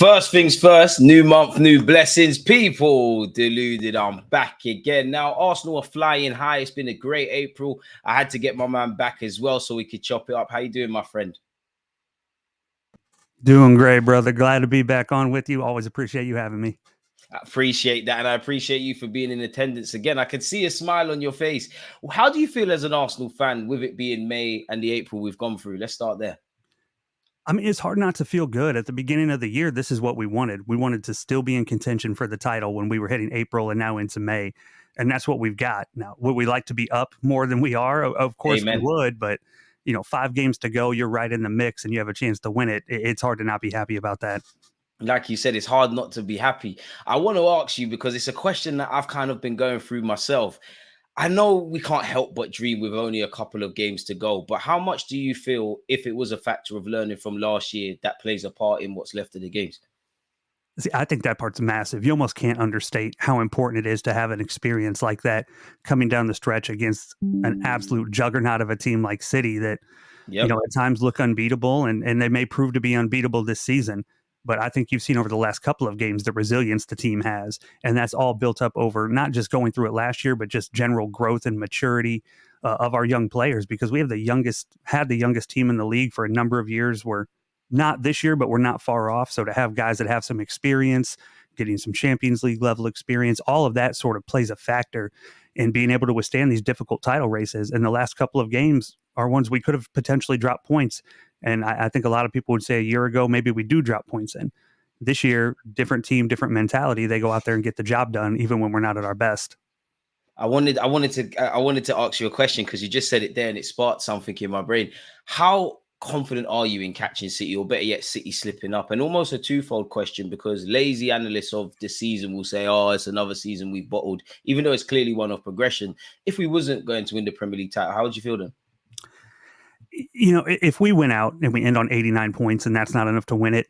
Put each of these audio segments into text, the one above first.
First things first, new month, new blessings. People, Deluded, I'm back again. Now, Arsenal are flying high. It's been a great April. I had to get my man back as well so we could chop it up. How you doing, my friend? Doing great, brother. Glad to be back on with you. Always appreciate you having me. I appreciate that, and I appreciate you for being in attendance again. I can see a smile on your face. How do you feel as an Arsenal fan with it being May and the April we've gone through? Let's start there. I mean, it's hard not to feel good. At the beginning of the year, this is what we wanted. We wanted to still be in contention for the title when we were hitting April and now into May. And that's what we've got. Now, would we like to be up more than we are? Of course Amen. we would, but 5 games to go, you're right in the mix and you have a chance to win it. It's hard to not be happy about that. Like you said, it's hard not to be happy. I want to ask you, because it's a question that I've kind of been going through myself. I know we can't help but dream with only a couple of games to go, but how much do you feel, if it was a factor of learning from last year, that plays a part in what's left of the games? See, I think that part's massive. You almost can't understate how important it is to have an experience like that coming down the stretch against an absolute juggernaut of a team like City that, Yep. at times look unbeatable, and they may prove to be unbeatable this season. But I think you've seen over the last couple of games the resilience the team has, and that's all built up over not just going through it last year, but just general growth and maturity of our young players. Because we have the youngest team in the league for a number of years. We're not this year, but we're not far off. So to have guys that have some experience, getting some Champions League level experience, all of that sort of plays a factor in being able to withstand these difficult title races. And the last couple of games are ones we could have potentially dropped points. And I think a lot of people would say a year ago, maybe we do drop points in. This year, different team, different mentality. They go out there and get the job done, even when we're not at our best. I wanted to ask you a question, because you just said it there and it sparked something in my brain. How confident are you in catching City, or better yet, City slipping up? And almost a twofold question, because lazy analysts of the season will say, oh, it's another season we bottled, even though it's clearly one of progression. If we wasn't going to win the Premier League title, how would you feel then? If we win out and we end on 89 points and that's not enough to win it,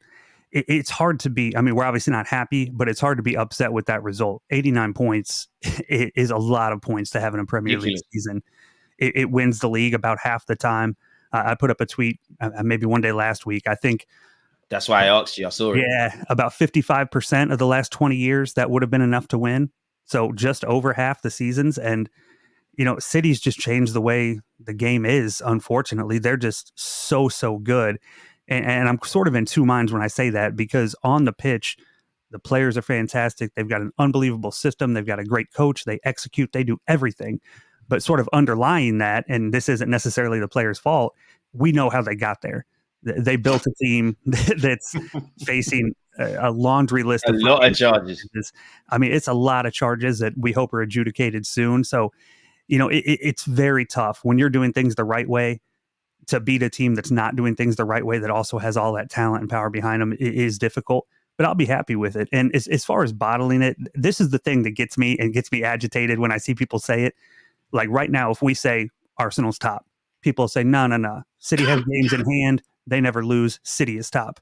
it's hard to be. I mean, we're obviously not happy, but it's hard to be upset with that result. 89 points is a lot of points to have in a Premier League season. It wins the league about half the time. I put up a tweet maybe one day last week. I think that's why I asked you. I saw it. Yeah, about 55% of the last 20 years that would have been enough to win. So just over half the seasons. And City's just changed the way the game is. Unfortunately, they're just so good. And I'm sort of in two minds when I say that, because on the pitch, the players are fantastic. They've got an unbelievable system. They've got a great coach. They execute. They do everything. But sort of underlying that, and this isn't necessarily the players' fault, we know how they got there. They built a team that's facing a laundry list of a lot of charges. I mean, it's a lot of charges that we hope are adjudicated soon. So, it's very tough when you're doing things the right way to beat a team that's not doing things the right way, that also has all that talent and power behind them. It is difficult, but I'll be happy with it. And as far as bottling it, this is the thing that gets me agitated when I see people say it. Like right now, if we say Arsenal's top, people say, no. City has games in hand. They never lose. City is top.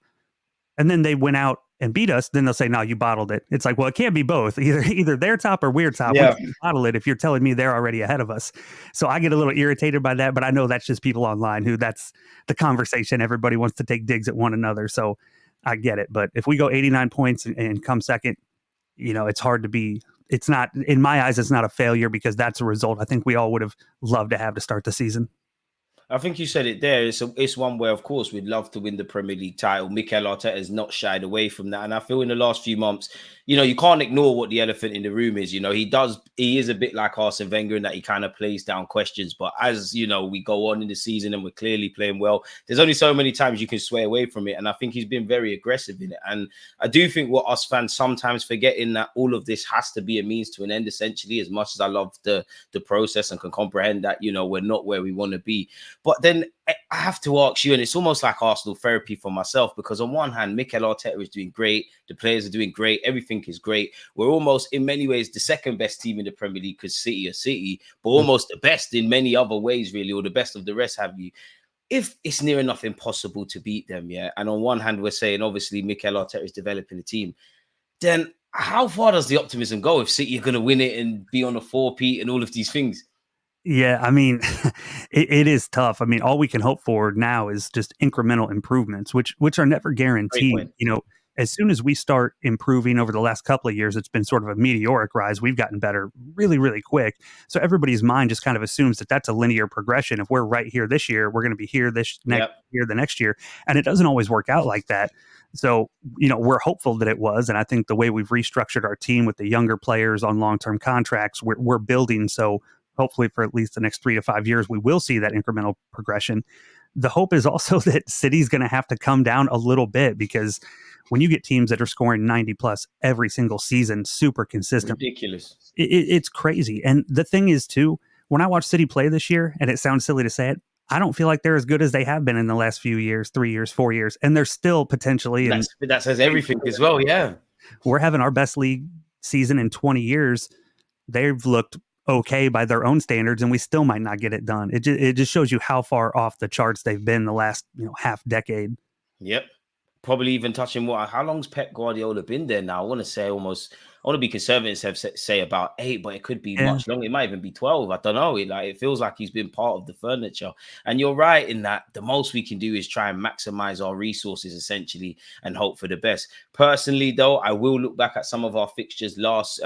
And then they went out and beat us. Then they'll say, no, you bottled it. It's like, well, it can't be both. Either they're top or we're top. Yeah. We can't bottle it if you're telling me they're already ahead of us. So I get a little irritated by that, but I know that's just people online who that's the conversation. Everybody wants to take digs at one another. So I get it. But if we go 89 points and come second, it's hard to be. It's not, in my eyes, it's not a failure, because that's a result I think we all would have loved to have to start the season. I think you said it there. It's one where, of course, we'd love to win the Premier League title. Mikel Arteta has not shied away from that. And I feel in the last few months, you can't ignore what the elephant in the room is. He is a bit like Arsene Wenger in that he kind of plays down questions. But as, we go on in the season and we're clearly playing well, there's only so many times you can sway away from it. And I think he's been very aggressive in it. And I do think what us fans sometimes forget in that all of this has to be a means to an end, essentially, as much as I love the process and can comprehend that, we're not where we want to be. But then I have to ask you, and it's almost like Arsenal therapy for myself, because on one hand, Mikel Arteta is doing great. The players are doing great. Everything is great. We're almost, in many ways, the second best team in the Premier League, because City are City, but almost the best in many other ways, really, or the best of the rest, have you. If it's near enough impossible to beat them, yeah, and on one hand, we're saying, obviously, Mikel Arteta is developing a team, then how far does the optimism go if City are going to win it and be on a 4-peat and all of these things? Yeah, I mean, it is tough. I mean, all we can hope for now is just incremental improvements, which are never guaranteed. as soon as we start improving over the last couple of years, it's been sort of a meteoric rise. We've gotten better really, really quick. So everybody's mind just kind of assumes that that's a linear progression. If we're right here this year, we're going to be here this next year, the next year. And it doesn't always work out like that. So, we're hopeful that it was. And I think the way we've restructured our team with the younger players on long-term contracts, we're building. So hopefully for at least the next 3 to 5 years, we will see that incremental progression. The hope is also that City's going to have to come down a little bit, because when you get teams that are scoring 90 plus every single season, super consistent, ridiculous. It's crazy. And the thing is too, when I watch City play this year, and it sounds silly to say it, I don't feel like they're as good as they have been in the last few years, 3 years, 4 years. And they're still potentially. That says everything as well. Yeah. We're having our best league season in 20 years. They've looked okay by their own standards, and we still might not get it done. It just shows you how far off the charts they've been the last half decade. Yep. Probably even touching how long's Pep Guardiola been there now? I want to be conservative, say about 8, but it could be much longer. It might even be 12. I don't know. It feels like he's been part of the furniture. And you're right in that the most we can do is try and maximize our resources essentially and hope for the best. Personally, though, I will look back at some of our fixtures last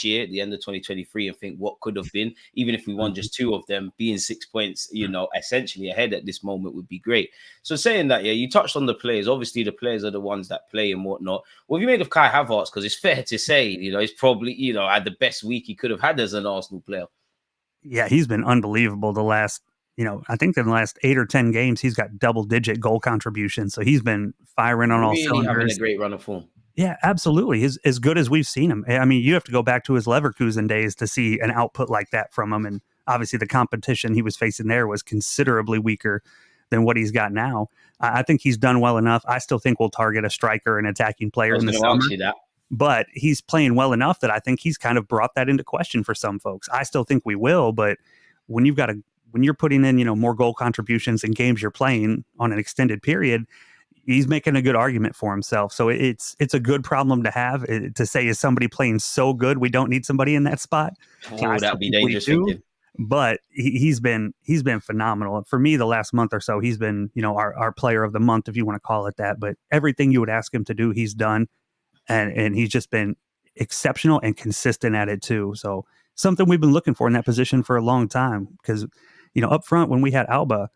year, at the end of 2023, and think what could have been, even if we won just 2 of them, being 6 points, essentially ahead at this moment would be great. So saying that, you touched on the players. Obviously, the players are the ones that play and whatnot. What have you made of Kai Havertz? Because it's fair to say, he's probably, had the best week he could have had as an Arsenal player. Yeah, he's been unbelievable the last, I think in the last 8 or 10 games, he's got double-digit goal contributions. So he's been firing on all cylinders. Having a great run of form. Yeah, absolutely. As good as we've seen him. I mean, you have to go back to his Leverkusen days to see an output like that from him. And obviously the competition he was facing there was considerably weaker than what he's got now. I think he's done well enough. I still think we'll target a striker and attacking player in the summer. But he's playing well enough that I think he's kind of brought that into question for some folks. I still think we will, but when you're putting in, more goal contributions in games you're playing on an extended period, he's making a good argument for himself. So it's a good problem to have, to say, is somebody playing so good we don't need somebody in that spot? That'd be dangerous thinking. But he's been phenomenal. For me, the last month or so, he's been, our player of the month, if you want to call it that. But everything you would ask him to do, he's done. And he's just been exceptional and consistent at it too. So something we've been looking for in that position for a long time. Because, up front when we had Alba,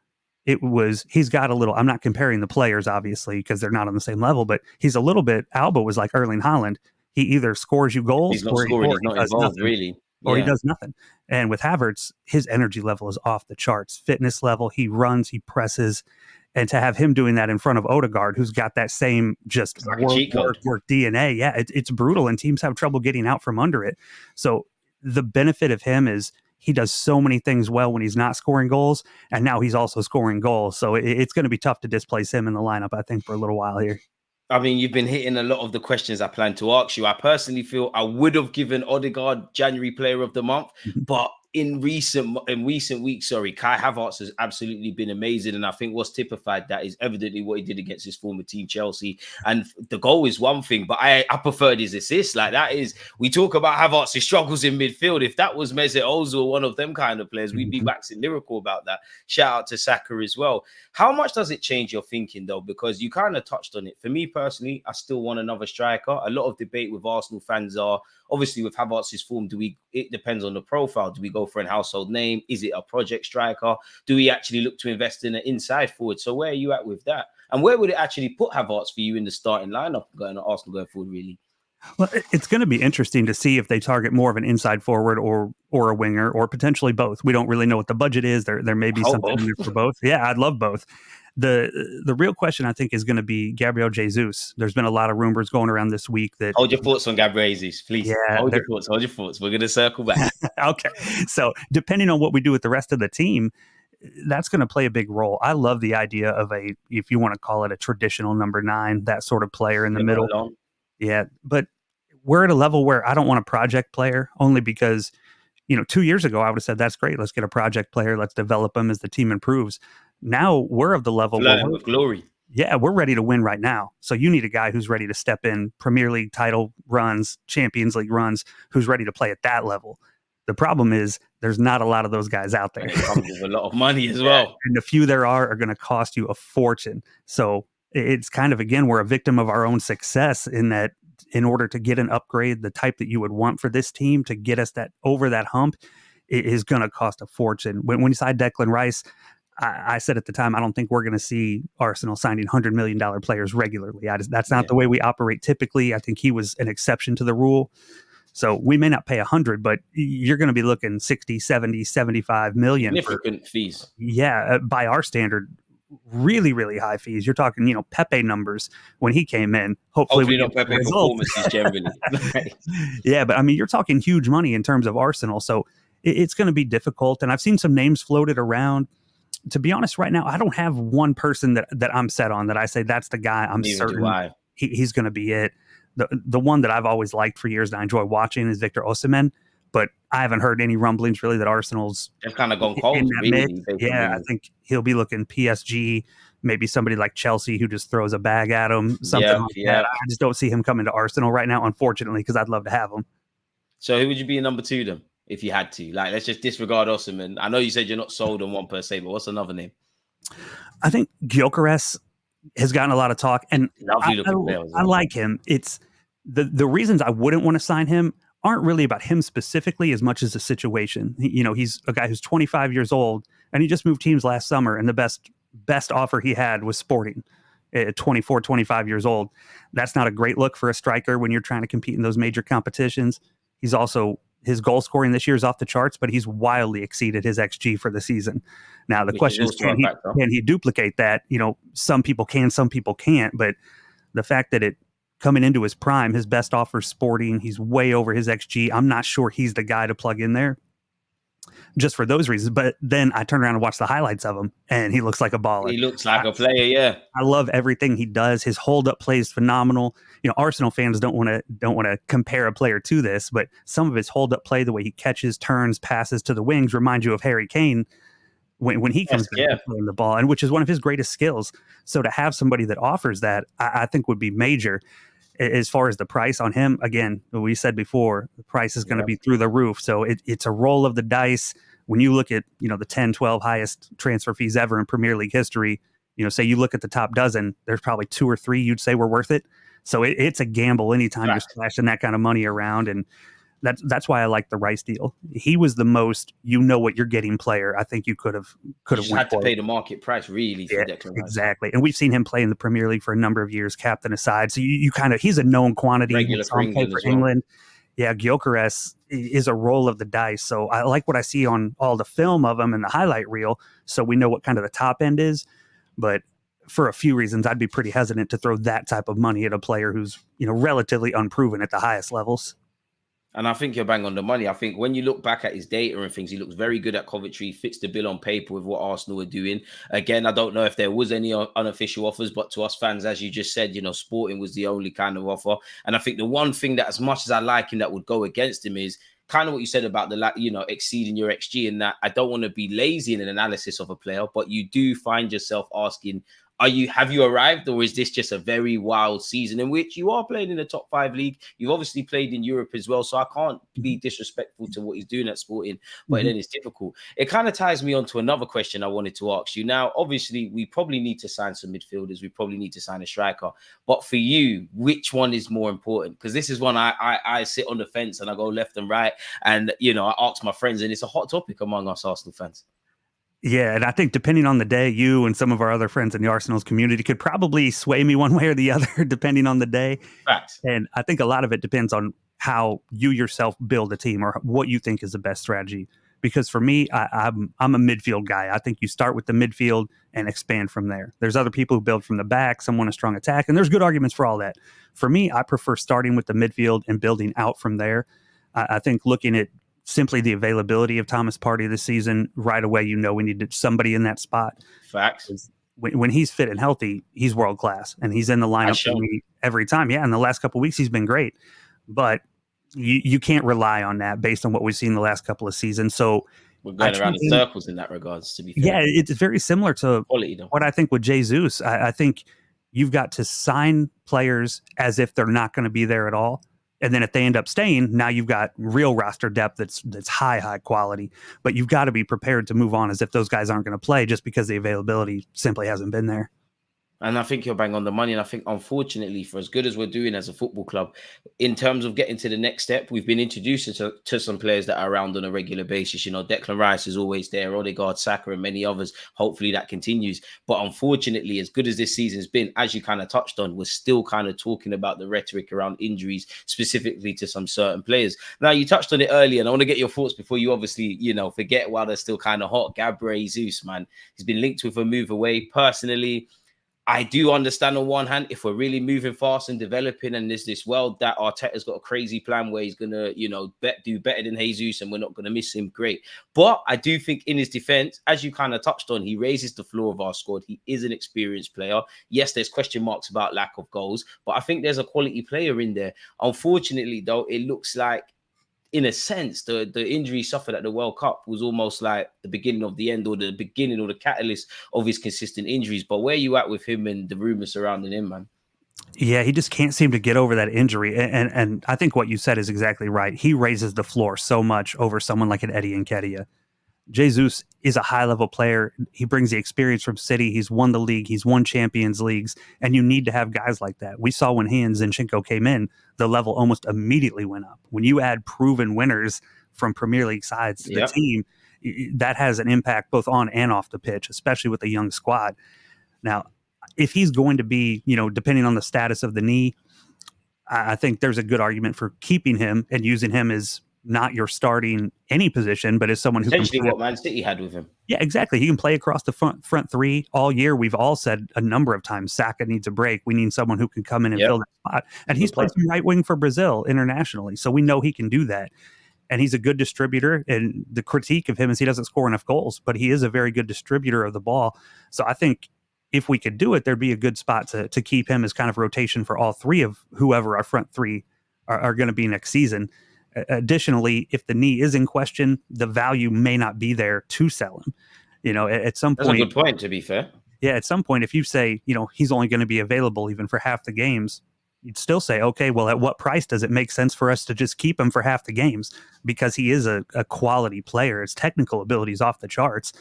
he's got a little, I'm not comparing the players obviously because they're not on the same level, but he's a little bit, Alba was like Erling Haaland. He either scores you goals, he's not scoring, he's not involved really. Or he does nothing. And with Havertz, his energy level is off the charts. Fitness level, he runs, he presses. And to have him doing that in front of Odegaard, who's got that same just work DNA, it's brutal, and teams have trouble getting out from under it. So the benefit of him is he does so many things well when he's not scoring goals, and now he's also scoring goals. So it's going to be tough to displace him in the lineup, I think, for a little while here. I mean, you've been hitting a lot of the questions I plan to ask you. I personally feel I would have given Odegaard January Player of the Month, but in recent weeks, Kai Havertz has absolutely been amazing. And I think what's typified that is evidently what he did against his former team, Chelsea. And the goal is one thing, but I preferred his assist. Like that is, we talk about Havertz's struggles in midfield. If that was Mesut Ozil, one of them kind of players, we'd be waxing lyrical about that. Shout out to Saka as well. How much does it change your thinking though? Because you kind of touched on it. For me personally, I still want another striker. A lot of debate with Arsenal fans are, obviously with Havertz's form, it depends on the profile. Do we go for a household name? Is it a project striker? Do we actually look to invest in an inside forward? So where are you at with that? And where would it actually put Havertz for you in the starting lineup going to Arsenal going forward, really? Well, it's going to be interesting to see if they target more of an inside forward or a winger, or potentially both. We don't really know what the budget is. There may be something in there for both. Yeah, I'd love both. The real question, I think, is going to be Gabriel Jesus. There's been a lot of rumors going around this week that... Hold your thoughts on Gabriel Jesus, please. Yeah, hold your thoughts. We're going to circle back. Okay. So depending on what we do with the rest of the team, that's going to play a big role. I love the idea of if you want to call it a traditional number 9, that sort of player in the middle. Alone. Yeah, but we're at a level where I don't want a project player, only because, 2 years ago, I would have said, that's great. Let's get a project player. Let's develop them as the team improves. Now we're of the level with glory. Yeah, we're ready to win right now. So you need a guy who's ready to step in Premier League title runs, Champions League runs, who's ready to play at that level. The problem is there's not a lot of those guys out there. And it comes with a lot of money as well. And the few there are going to cost you a fortune. So it's kind of, again, we're a victim of our own success in that in order to get an upgrade, the type that you would want for this team to get us that over that hump, it is going to cost a fortune. When you signed Declan Rice, I said at the time, I don't think we're going to see Arsenal signing $100 million players regularly. That's not the way we operate typically. I think he was an exception to the rule. So we may not pay 100, but you're going to be looking 60, 70, 75 million. Significant fees. Yeah, by our standard, really, really high fees. You're talking, Pepe numbers when he came in. Hopefully not Pepe performances generally. Yeah, but I mean, you're talking huge money in terms of Arsenal. So it's going to be difficult. And I've seen some names floated around. To be honest, right now, I don't have one person that I'm set on that I say that's the guy I'm certain he's going to be it. The one that I've always liked for years and I enjoy watching is Victor Osimhen, but I haven't heard any rumblings really that Arsenal's they've kind of gone cold. Really, yeah, I think he'll be looking PSG, maybe somebody like Chelsea who just throws a bag at him, something that. I just don't see him coming to Arsenal right now, unfortunately, because I'd love to have him. So who would you be in number 2 then, if you had to? Like, let's just disregard Osimhen. I know you said you're not sold on one per se, but what's another name? I think Gyökeres has gotten a lot of talk, and lovely looking player. I like him. It's the reasons I wouldn't want to sign him aren't really about him specifically as much as the situation. He's a guy who's 25 years old, and he just moved teams last summer, and the best offer he had was Sporting at 24, 25 years old. That's not a great look for a striker when you're trying to compete in those major competitions. He's also, his goal scoring this year is off the charts, but he's wildly exceeded his XG for the season. Now, the question is, can he duplicate that? Some people can, some people can't, but the fact that coming into his prime, his best offer Sporting, he's way over his XG. I'm not sure he's the guy to plug in there just for those reasons. But then I turn around and watch the highlights of him, and he looks like a baller. He looks like a player, yeah. I love everything he does. His hold-up play is phenomenal. Arsenal fans don't want to compare a player to this, but some of his hold-up play, the way he catches, turns, passes to the wings, remind you of Harry Kane when he comes back playing the ball, and which is one of his greatest skills. So to have somebody that offers that, I think would be major. As far as the price on him, again, we said before, the price is going to be through the roof. So it's a roll of the dice. When you look at, the 10, 12 highest transfer fees ever in Premier League history, say you look at the top dozen, there's probably 2 or 3 you'd say were worth it. So it's a gamble anytime you're splashing that kind of money around. And that's why I like the Rice deal. He was the most, what you're getting player I think you could have had to pay the market price really for Declan Rice. Exactly. And we've seen him play in the Premier League for a number of years, captain aside. So you kind of, he's a known quantity. Regular for England. Yeah, Gyökeres is a roll of the dice. So I like what I see on all the film of him and the highlight reel, so we know what kind of the top end is. But for a few reasons, I'd be pretty hesitant to throw that type of money at a player who's, relatively unproven at the highest levels. And I think you're bang on the money. I think when you look back at his data and things, he looks very good at Coventry, fits the bill on paper with what Arsenal are doing. Again, I don't know if there was any unofficial offers, but to us fans, as you just said, Sporting was the only kind of offer. And I think the one thing that, as much as I like him, that would go against him is kind of what you said about exceeding your XG, and that I don't want to be lazy in an analysis of a player, but you do find yourself asking, have you arrived, or is this just a very wild season in which you are playing in the top 5 league? You've obviously played in Europe as well, so I can't be disrespectful to what he's doing at Sporting, but then it's difficult. It kind of ties me on to another question I wanted to ask you. Now, obviously, we probably need to sign some midfielders. We probably need to sign a striker. But for you, which one is more important? Because this is one I sit on the fence and I go left and right. And, I ask my friends, and it's a hot topic among us Arsenal fans. Yeah, and I think depending on the day, you and some of our other friends in the Arsenal's community could probably sway me one way or the other, depending on the day. Facts. And I think a lot of it depends on how you yourself build a team or what you think is the best strategy. Because for me, I'm a midfield guy. I think you start with the midfield and expand from there. There's other people who build from the back, some want a strong attack, and there's good arguments for all that. For me, I prefer starting with the midfield and building out from there. I think looking at simply the availability of Thomas Partey this season, right away, we needed somebody in that spot. Facts. When he's fit and healthy, he's world class, and he's in the lineup for me every time. Yeah, in the last couple of weeks, he's been great, but you can't rely on that based on what we've seen the last couple of seasons. So we're going around in circles in that regards, to be fair. Yeah, it's very similar to quality, what I think with Jesus. I think you've got to sign players as if they're not going to be there at all. And then if they end up staying, now you've got real roster depth that's high quality. But you've got to be prepared to move on as if those guys aren't going to play just because the availability simply hasn't been there. And I think you're bang on the money. And I think, unfortunately, for as good as we're doing as a football club, in terms of getting to the next step, we've been introduced to some players that are around on a regular basis. You know, Declan Rice is always there, Odegaard, Saka, and many others. Hopefully that continues. But unfortunately, as good as this season's been, as you kind of touched on, we're still kind of talking about the rhetoric around injuries, specifically to some certain players. Now, you touched on it earlier, and I want to get your thoughts before you obviously, forget while they're still kind of hot. Gabriel Jesus, man, he's been linked with a move away. Personally, I do understand on one hand, if we're really moving fast and developing, and there's this world that Arteta's got a crazy plan where he's going to, do better than Jesus and we're not going to miss him, great. But I do think in his defense, as you kind of touched on, he raises the floor of our squad. He is an experienced player. Yes, there's question marks about lack of goals, but I think there's a quality player in there. Unfortunately, though, it looks like, in a sense, the injury suffered at the World Cup was almost like the beginning of the end, or the beginning or the catalyst of his consistent injuries. But where are you at with him and the rumors surrounding him, man? Yeah, he just can't seem to get over that injury. And I think what you said is exactly right. He raises the floor so much over someone like an Eddie Nketiah. Jesus is a high-level player. He brings the experience from City. He's won the league. He's won Champions Leagues. And you need to have guys like that. We saw when he and Zinchenko came in, the level almost immediately went up. When you add proven winners from Premier League sides to the team, that has an impact both on and off the pitch, especially with a young squad. Now, if he's going to be, depending on the status of the knee, I think there's a good argument for keeping him and using him as not your starting any position, but as someone who can essentially what Man City had with him. Yeah, exactly. He can play across the front three all year. We've all said a number of times, Saka needs a break. We need someone who can come in and fill that spot. And he's played some right wing for Brazil internationally, so we know he can do that. And he's a good distributor. And the critique of him is he doesn't score enough goals, but he is a very good distributor of the ball. So I think if we could do it, there'd be a good spot to keep him as kind of rotation for all three of whoever our front three are going to be next season. Additionally, if the knee is in question, the value may not be there to sell him. At some point, that's a good point, to be fair. Yeah, at some point, if you say, he's only going to be available even for half the games, you'd still say, okay, well, at what price does it make sense for us to just keep him for half the games? Because he is a quality player. His technical ability is off the charts.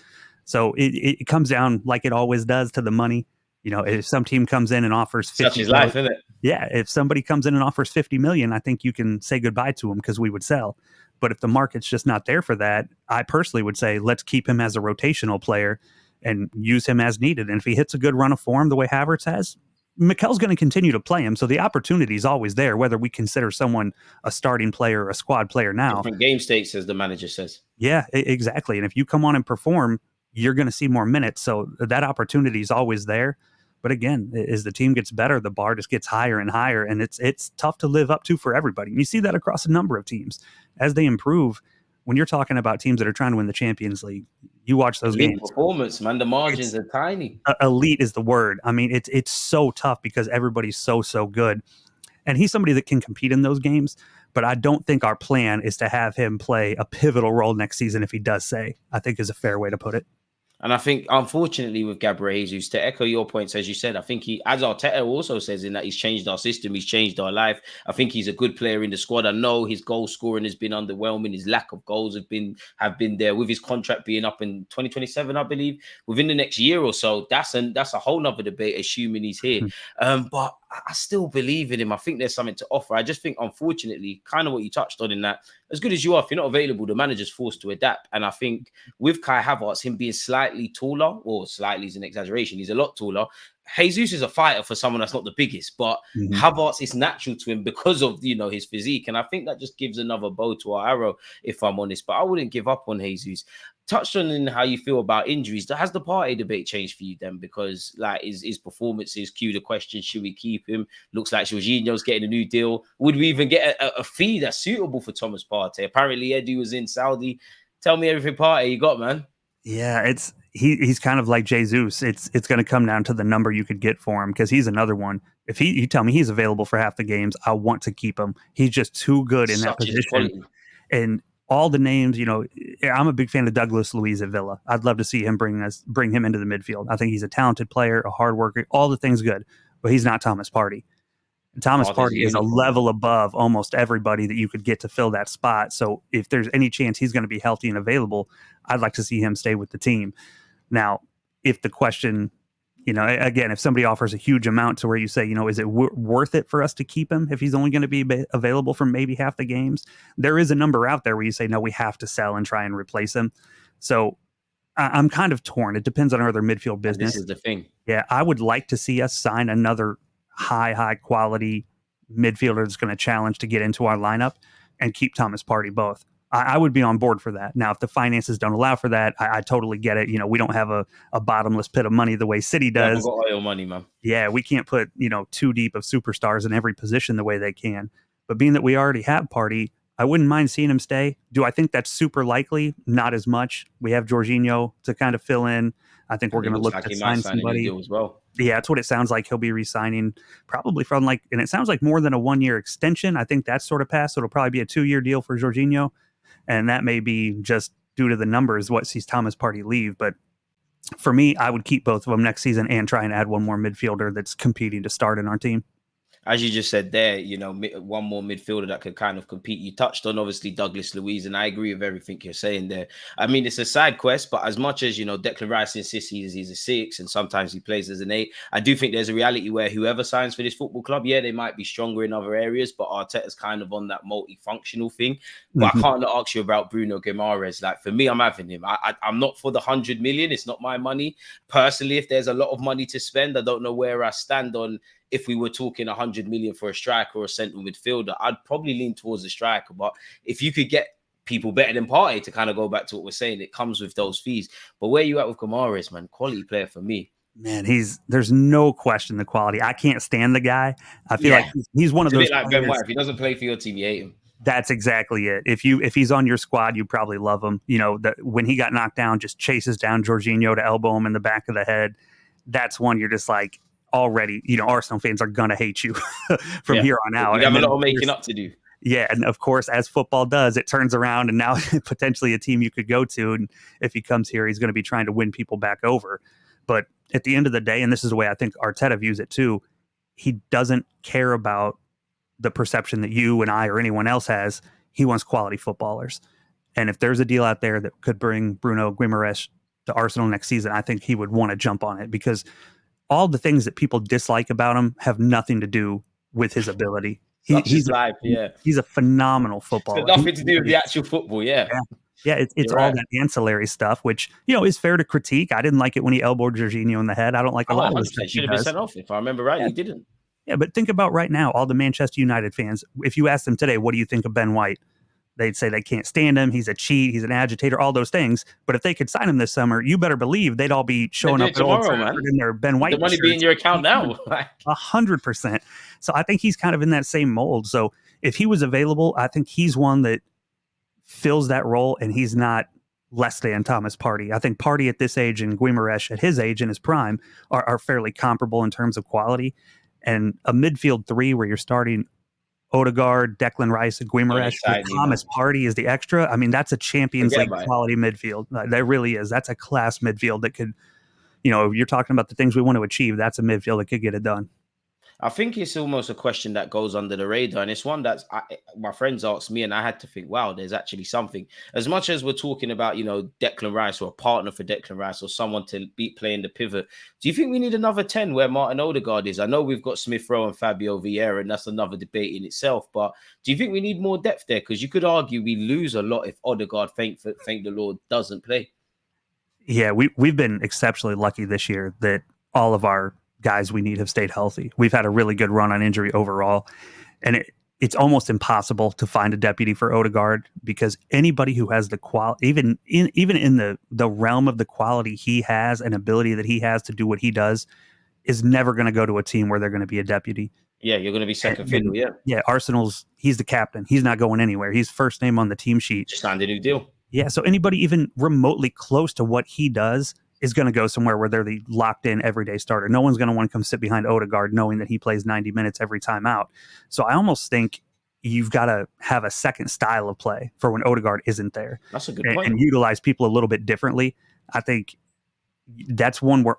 So it comes down, like it always does, to the money. If some team comes in and offers 50 such is life, isn't it? Yeah, if somebody comes in and offers 50 million, I think you can say goodbye to him because we would sell. But if the market's just not there for that, I personally would say let's keep him as a rotational player and use him as needed. And if he hits a good run of form the way Havertz has, Mikel's going to continue to play him. So the opportunity is always there, whether we consider someone a starting player or a squad player now. Different game states, as the manager says. Yeah, exactly. And if you come on and perform, you're going to see more minutes. So that opportunity is always there. But again, as the team gets better, the bar just gets higher and higher, and it's tough to live up to for everybody. And you see that across a number of teams. As they improve, when you're talking about teams that are trying to win the Champions League, you watch those games. Performance, man. The margins are tiny. Elite is the word. I mean, it's so tough because everybody's so good. And he's somebody that can compete in those games, but I don't think our plan is to have him play a pivotal role next season if he does say, I think is a fair way to put it. And I think, unfortunately, with Gabriel Jesus, to echo your points, as you said, I think he, as Arteta also says, in that he's changed our system, he's changed our life. I think he's a good player in the squad. I know his goal scoring has been underwhelming. His lack of goals have been there. With his contract being up in 2027, I believe, within the next year or so, that's a whole nother debate, assuming he's here. But I still believe in him. I think there's something to offer. I just think, unfortunately, kind of what you touched on in that, as good as you are, if you're not available, the manager's forced to adapt. And I think with Kai Havertz, him being slightly taller, or slightly is an exaggeration, he's a lot taller. Jesus is a fighter for someone that's not the biggest, but Havertz is natural to him because of, his physique. And I think that just gives another bow to our arrow, if I'm honest. But I wouldn't give up on Jesus. Touched on how you feel about injuries. Has the Partey debate changed for you then? Because like his performances cue the question, should we keep him? Looks like Jorginho's getting a new deal. Would we even get a fee that's suitable for Thomas Partey? Apparently Eddie was in Saudi. Tell me everything Partey you got, man. Yeah, he's kind of like Jesus. It's going to come down to the number you could get for him, because he's another one. If you tell me he's available for half the games, I want to keep him. He's just too good in that position. And all the names, I'm a big fan of Douglas Luiz at Villa. I'd love to see him bring him into the midfield. I think he's a talented player, a hard worker, all the things good, but he's not Thomas Partey. And Thomas Partey is a level above almost everybody that you could get to fill that spot. So if there's any chance he's going to be healthy and available, I'd like to see him stay with the team. Now, if the question, Again, if somebody offers a huge amount to where you say, is it worth it for us to keep him if he's only going to be available for maybe half the games? There is a number out there where you say, no, we have to sell and try and replace him. So I'm kind of torn. It depends on our other midfield business. And this is the thing. Yeah, I would like to see us sign another high quality midfielder that's going to challenge to get into our lineup and keep Thomas Partey both. I would be on board for that. Now, if the finances don't allow for that, I totally get it. We don't have a bottomless pit of money the way City does. We haven't got oil money, man. Yeah, we can't put, too deep of superstars in every position the way they can. But being that we already have Partey, I wouldn't mind seeing him stay. Do I think that's super likely? Not as much. We have Jorginho to kind of fill in. I think we're going to look to sign somebody as well. Yeah, that's what it sounds like. He'll be re-signing probably from and it sounds like more than a 1-year extension. I think that's sort of passed. So it'll probably be a 2-year deal for Jorginho. And that may be just due to the numbers, what sees Thomas Partey leave. But for me, I would keep both of them next season and try and add one more midfielder that's competing to start in our team. As you just said there, one more midfielder that could kind of compete. You touched on, obviously, Douglas Luiz, and I agree with everything you're saying there. I mean, it's a side quest, but as much as, Declan Rice insists he's a 6 and sometimes he plays as an 8, I do think there's a reality where whoever signs for this football club, yeah, they might be stronger in other areas, but Arteta's kind of on that multifunctional thing. But I can't ask you about Bruno Guimaraes. Like, for me, I'm having him. I'm not for the 100 million. It's not my money. Personally, if there's a lot of money to spend, I don't know where I stand on if we were talking 100 million for a striker or a central midfielder. I'd probably lean towards the striker. But if you could get people better than Partey, to kind of go back to what we're saying, it comes with those fees. But where you at with Guimaraes, man? Quality player for me. Man, there's no question the quality. I can't stand the guy. I feel like he's one of those. A bit like Ben White. If he doesn't play for your team, you hate him. That's exactly it. If he's on your squad, you probably love him. When he got knocked down, just chases down Jorginho to elbow him in the back of the head. That's one you're just like, already, Arsenal fans are gonna hate you from here on out. You have a lot of making up to do. Yeah, and of course, as football does, it turns around, and now potentially a team you could go to, and if he comes here, he's going to be trying to win people back over. But at the end of the day, and this is the way I think Arteta views it too, he doesn't care about the perception that you and I or anyone else has. He wants quality footballers, and if there's a deal out there that could bring Bruno Guimaraes to Arsenal next season, I think he would want to jump on it, because all the things that people dislike about him have nothing to do with his ability. He's a phenomenal footballer. It's got nothing to do with the actual football, yeah. It's all that ancillary stuff, which, is fair to critique. I didn't like it when he elbowed Jorginho in the head. I don't like a lot of this. Should have been sent off. If I remember right, he didn't. Yeah, but think about right now, all the Manchester United fans, if you ask them today, what do you think of Ben White? They'd say they can't stand him. He's a cheat. He's an agitator, all those things. But if they could sign him this summer, you better believe they'd all be showing up tomorrow, in their Ben White. The money be in your account now. 100%. So I think he's kind of in that same mold. So if he was available, I think he's one that fills that role, and he's not less than Thomas Partey. I think Partey at this age and Guimaraes at his age in his prime are fairly comparable in terms of quality. And a midfield 3 where you're starting Odegaard, Declan Rice, and Guimaraes, Thomas Partey is the extra. I mean, that's a Champions League quality midfield. That really is. That's a class midfield that could, you're talking about the things we want to achieve. That's a midfield that could get it done. I think it's almost a question that goes under the radar, and it's one that my friends asked me, and I had to think, wow, there's actually something. As much as we're talking about, Declan Rice or a partner for Declan Rice or someone to be playing the pivot, do you think we need another 10 where Martin Odegaard is? I know we've got Smith Rowe and Fabio Vieira, and that's another debate in itself, but do you think we need more depth there? Because you could argue we lose a lot if Odegaard, thank the Lord, doesn't play. Yeah, we've been exceptionally lucky this year that all of our guys we need have stayed healthy. We've had a really good run on injury overall, and it's almost impossible to find a deputy for Odegaard, because anybody who has the quality, even in the realm of the quality he has and ability that he has to do what he does, is never going to go to a team where they're going to be a deputy. Yeah, you're going to be second fiddle, yeah. Yeah, he's the captain. He's not going anywhere. He's first name on the team sheet. Just signed a new deal. Yeah, so anybody even remotely close to what he does is going to go somewhere where they're the locked-in everyday starter. No one's going to want to come sit behind Odegaard knowing that he plays 90 minutes every time out. So I almost think you've got to have a second style of play for when Odegaard isn't there. That's a good point. And utilize people a little bit differently. I think that's one where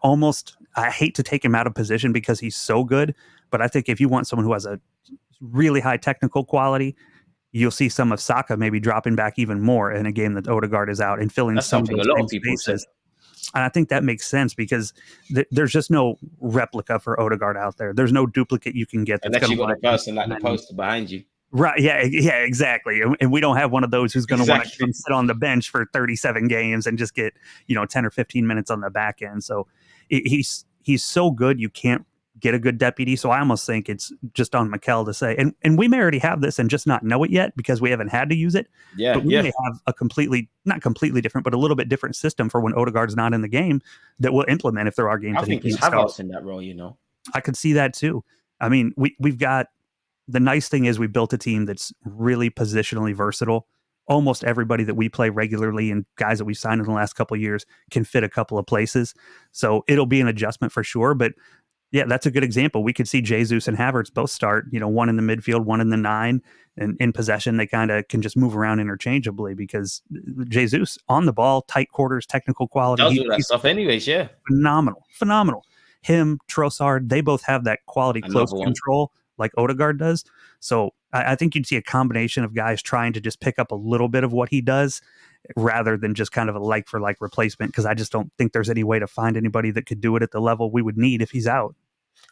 I hate to take him out of position because he's so good, but I think if you want someone who has a really high technical quality, you'll see some of Saka maybe dropping back even more in a game that Odegaard is out and filling some of those spaces. And I think that makes sense because there's just no replica for Odegaard out there. There's no duplicate you can get that's Unless going you to got the person like the poster behind you. Right. Yeah. Yeah. Exactly. And we don't have one of those who's going to want to come sit on the bench for 37 games and just get 10 or 15 minutes on the back end. So he's so good you can't get a good deputy. So I almost think it's just on Mikel to say, and we may already have this and just not know it yet because we haven't had to use it. Yeah. But we may have a not completely different, but a little bit different system for when Odegaard's not in the game that we'll implement if there are games. I think it's Havertz in that role. I could see that too. I mean, we've got. The nice thing is we built a team that's really positionally versatile. Almost everybody that we play regularly and guys that we've signed in the last couple of years can fit a couple of places. So it'll be an adjustment for sure. But yeah, that's a good example. We could see Jesus and Havertz both start, one in the midfield, one in the 9. And in possession, they kind of can just move around interchangeably because Jesus on the ball, tight quarters, technical quality. Does all that stuff anyways, yeah. Phenomenal. Him, Trossard, they both have that quality close control like Odegaard does. So I think you'd see a combination of guys trying to just pick up a little bit of what he does rather than just kind of a like-for-like replacement, because I just don't think there's any way to find anybody that could do it at the level we would need if he's out.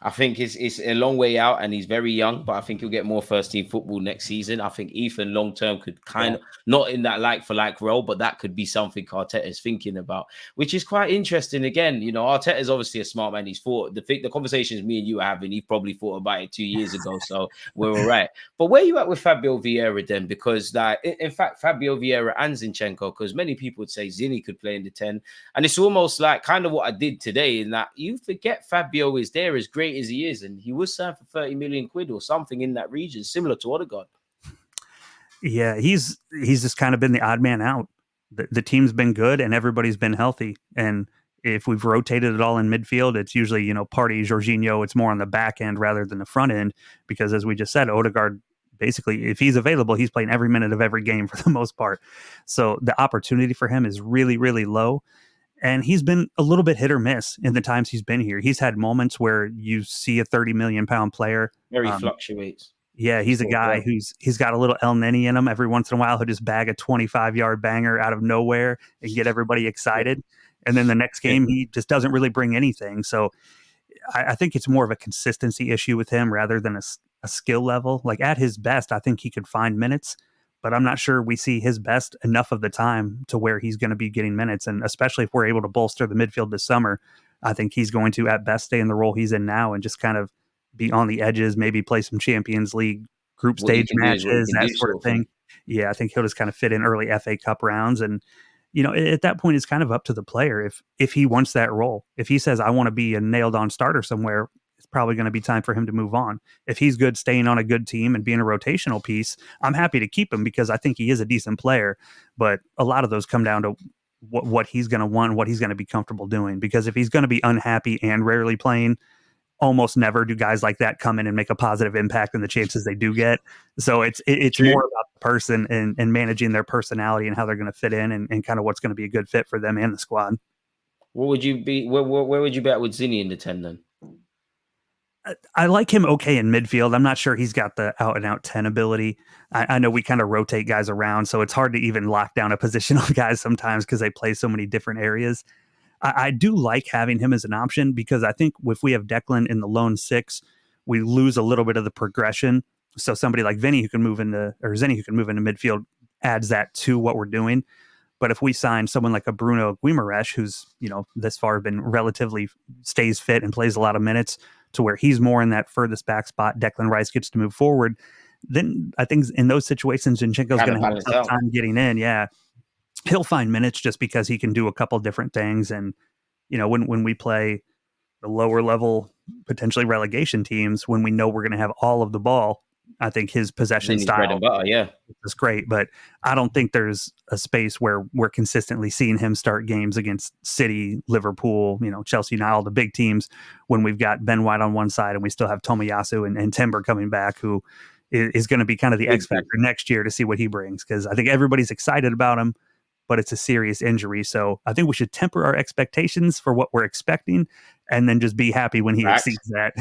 I think it's a long way out and he's very young, but I think he'll get more first team football next season. I think Ethan long term could kind of not in that like for like role, but that could be something Arteta is thinking about, which is quite interesting. Again, Arteta is obviously a smart man. He's thought the conversations me and you are having, he probably thought about it 2 years ago, so we're all right. But where are you at with Fabio Vieira then? Because in fact, Fabio Vieira and Zinchenko, because many people would say Zini could play in the 10, and it's almost like kind of what I did today in that you forget Fabio is there as great as he is, and he was signed for 30 million quid or something in that region, similar to Odegaard. Yeah, he's just kind of been the odd man out. The team's been good and everybody's been healthy. And if we've rotated it all in midfield, it's usually, Partey, Jorginho, it's more on the back end rather than the front end, because as we just said, Odegaard, basically, if he's available, he's playing every minute of every game for the most part. So the opportunity for him is really, really low. And he's been a little bit hit or miss in the times he's been here. He's had moments where you see a 30 million pound player. Very fluctuates. Yeah, he's a guy he's got a little El Neni in him. Every once in a while, he'll just bag a 25-yard banger out of nowhere and get everybody excited. And then the next game, he just doesn't really bring anything. So I think it's more of a consistency issue with him rather than a skill level. Like at his best, I think he could find minutes, but I'm not sure we see his best enough of the time to where he's going to be getting minutes. And especially if we're able to bolster the midfield this summer, I think he's going to at best stay in the role he's in now and just kind of be on the edges, maybe play some Champions League group stage matches, that sort of thing. Yeah, I think he'll just kind of fit in early FA Cup rounds. And, at that point, it's kind of up to the player if he wants that role. If he says, I want to be a nailed-on starter somewhere, it's probably going to be time for him to move on. If he's good staying on a good team and being a rotational piece, I'm happy to keep him because I think he is a decent player. But a lot of those come down to what he's going to want, what he's going to be comfortable doing. Because if he's going to be unhappy and rarely playing, almost never do guys like that come in and make a positive impact in the chances they do get. So it's more about the person and managing their personality and how they're going to fit in and kind of what's going to be a good fit for them and the squad. What would you be? Where would you be at with Zini in the 10 then? I like him okay in midfield. I'm not sure he's got the out and out 10 ability. I know we kind of rotate guys around, so it's hard to even lock down a position on guys sometimes because they play so many different areas. I do like having him as an option because I think if we have Declan in the lone 6, we lose a little bit of the progression. So somebody like Zini who can move into midfield adds that to what we're doing. But if we sign someone like a Bruno Guimaraes, who's, this far been relatively stays fit and plays a lot of minutes to where he's more in that furthest back spot, Declan Rice gets to move forward, then I think in those situations, Zinchenko's going to have a tough time getting in. Yeah. He'll find minutes just because he can do a couple different things. And, when we play the lower level, potentially relegation teams, when we know we're going to have all of the ball, I think his possession style is great. But I don't think there's a space where we're consistently seeing him start games against City, Liverpool, Chelsea, and all the big teams when we've got Ben White on one side and we still have Tomiyasu and Timber coming back, who is going to be kind of the X factor next year to see what he brings. Because I think everybody's excited about him, but it's a serious injury. So I think we should temper our expectations for what we're expecting and then just be happy when he exceeds that.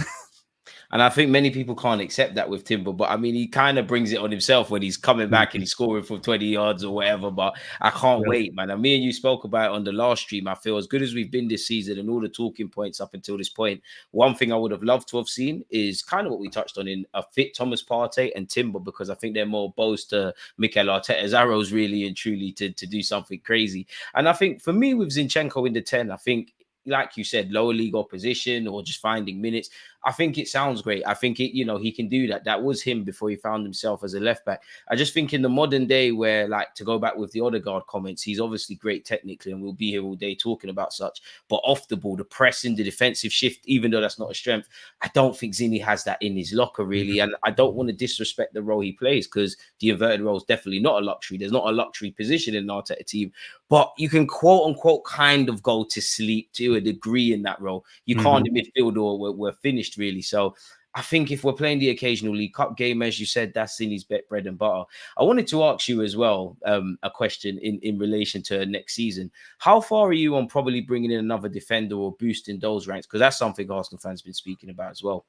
And I think many people can't accept that with Timber, but I mean, he kind of brings it on himself when he's coming back and he's scoring from 20 yards or whatever. But I can't Yep. wait, man. And me and you spoke about it on the last stream. I feel as good as we've been this season and all the talking points up until this point, one thing I would have loved to have seen is kind of what we touched on in a fit Thomas Partey and Timber, because I think they're more bows to Mikel Arteta's arrows, really and truly, to do something crazy. And I think for me with Zinchenko in the 10, I think, like you said, lower league opposition or just finding minutes, I think it sounds great. I think it, he can do that. That was him before he found himself as a left back. I just think in the modern day where, like, to go back with the Odegaard comments, he's obviously great technically and we'll be here all day talking about such, but off the ball, the pressing, the defensive shift, even though that's not a strength, I don't think Zinni has that in his locker really. And I don't want to disrespect the role he plays, because the inverted role is definitely not a luxury. There's not a luxury position in an Arteta team, but you can quote unquote kind of go to sleep to a degree in that role. You can't in midfield or we're finished really. So I think if we're playing the occasional League Cup game, as you said, that's Zinni's bread and butter. I wanted to ask you as well a question in relation to next season. How far are you on probably bringing in another defender or boosting those ranks? Because that's something Arsenal fans have been speaking about as well.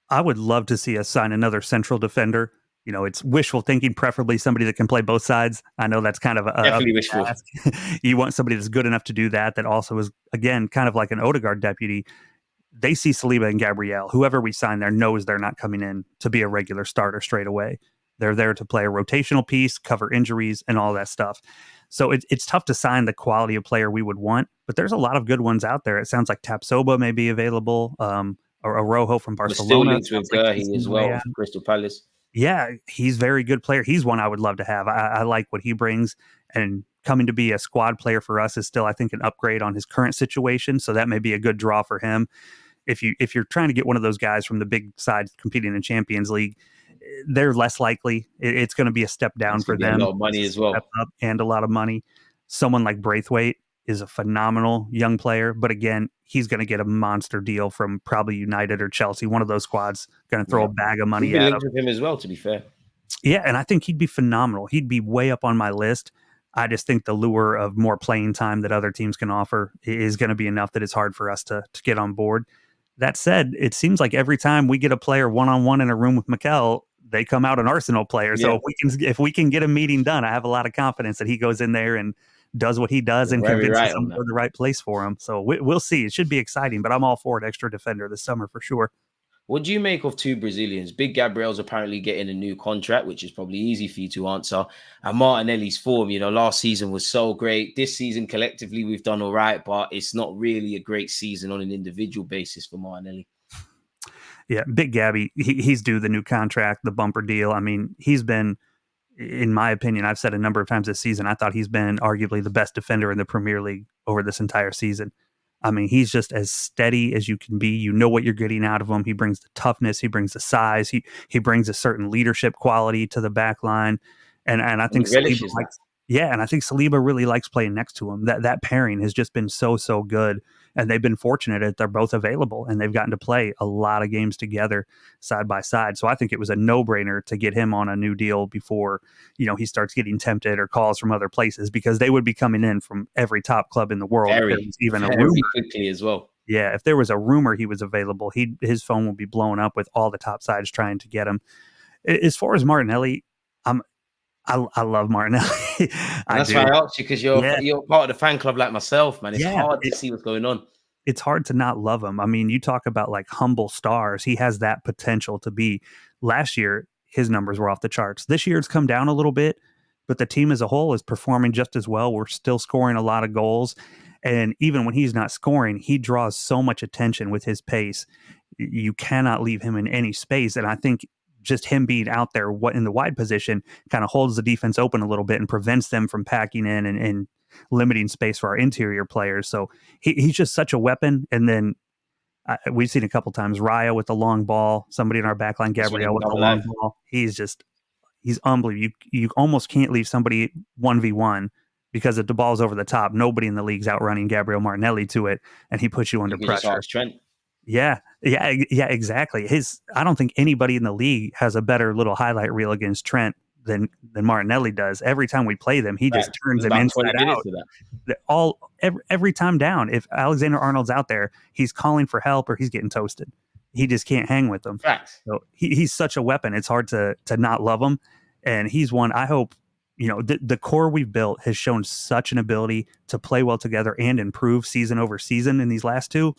I would love to see us sign another central defender. It's wishful thinking, preferably somebody that can play both sides. I know that's kind of Definitely wishful. You want somebody that's good enough to do that, that also is, again, kind of like an Odegaard deputy. They see Saliba and Gabriel. Whoever we sign there knows they're not coming in to be a regular starter straight away. They're there to play a rotational piece, cover injuries, and all that stuff. So it's tough to sign the quality of player we would want, but there's a lot of good ones out there. It sounds like Tapsoba may be available, or Rojo from Barcelona. We're still linked with Gurhi as well, from Crystal Palace. Yeah, he's a very good player. He's one I would love to have. I like what he brings, and coming to be a squad player for us is still, I think, an upgrade on his current situation. So that may be a good draw for him. If you're trying to get one of those guys from the big side competing in Champions League, they're less likely. It's going to be a step down for them. A lot of money as well, and a lot of money. Someone like Braithwaite is a phenomenal young player, but again, he's going to get a monster deal from probably United or Chelsea. One of those squads going to throw a bag of money We've been at linked with him as well, to be fair. Yeah, and I think he'd be phenomenal. He'd be way up on my list. I just think the lure of more playing time that other teams can offer is going to be enough that it's hard for us to get on board. That said, it seems like every time we get a player one-on-one in a room with Mikel, they come out an Arsenal player. Yeah. So if we can get a meeting done, I have a lot of confidence that he goes in there and does what he does and convinces them we're the right place for him. So we'll see. It should be exciting, but I'm all for an extra defender this summer for sure. What do you make of two Brazilians? Big Gabriel's apparently getting a new contract, which is probably easy for you to answer. And Martinelli's form, last season was so great. This season, collectively, we've done all right, but it's not really a great season on an individual basis for Martinelli. Yeah, Big Gabby, he's due the new contract, the bumper deal. I mean, he's been, in my opinion, I've said a number of times this season, I thought he's been arguably the best defender in the Premier League over this entire season. I mean, he's just as steady as you can be. You know what you're getting out of him. He brings the toughness. He brings the size. He brings a certain leadership quality to the back line. And I think Saliba really likes playing next to him. That pairing has just been so good. And they've been fortunate that they're both available and they've gotten to play a lot of games together side by side. So I think it was a no-brainer to get him on a new deal before, he starts getting tempted or calls from other places, because they would be coming in from every top club in the world. Even a rumor quickly as well. Yeah, if there was a rumor he was available, his phone would be blowing up with all the top sides trying to get him. As far as Martinelli, I love Martinelli. That's why I asked you, because you're part of the fan club like myself, man. It's hard to see what's going on. It's hard to not love him. I mean, you talk about like humble stars. He has that potential to be. Last year, his numbers were off the charts. This year, it's come down a little bit, but the team as a whole is performing just as well. We're still scoring a lot of goals. And even when he's not scoring, he draws so much attention with his pace. You cannot leave him in any space. And I think just him being out there in the wide position kind of holds the defense open a little bit and prevents them from packing in and limiting space for our interior players. So he's just such a weapon. And then we've seen a couple times Raya with the long ball, somebody in our backline, Gabriel with the long ball. He's unbelievable. You almost can't leave somebody 1v1, because if the ball's over the top, nobody in the league's outrunning Gabriel Martinelli to it, and he puts you under pressure. Yeah, exactly. I don't think anybody in the league has a better little highlight reel against Trent than Martinelli does. Every time we play them, he just turns them inside out. Every time down. If Alexander-Arnold's out there, he's calling for help or he's getting toasted. he just can't hang with them. Facts. So he's such a weapon. It's hard to not love him. And he's one, I hope, the core we've built has shown such an ability to play well together and improve season over season in these last two.